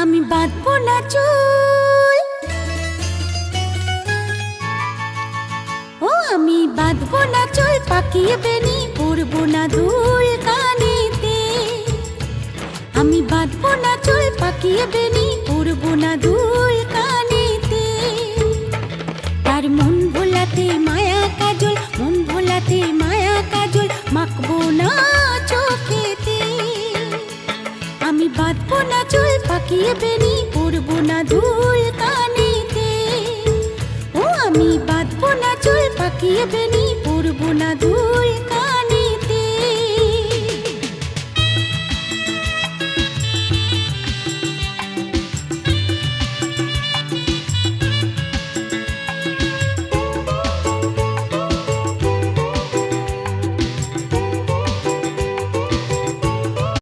আমি বাঁধবো না চুল, ও আমি বাঁধবো না চুল, পাকিয়ে বেনি পরবো না দুল কানেতে। আমি বাঁধবো না চুল, পাকিয়ে বেনি পরবো না দুল কানেতে। তার মন ভোলাতে মায়া কাজল, মন ভোলাতে মায়া কাজল, মাখবো না চোখেতে। আমি বাঁধবো না চুল, পাকিয়ে বেনি পরবো না দুল কানেতে। ও আমি বাঁধবো না চুল, পাকিয়ে বেনি পরবো না দুল কানেতে।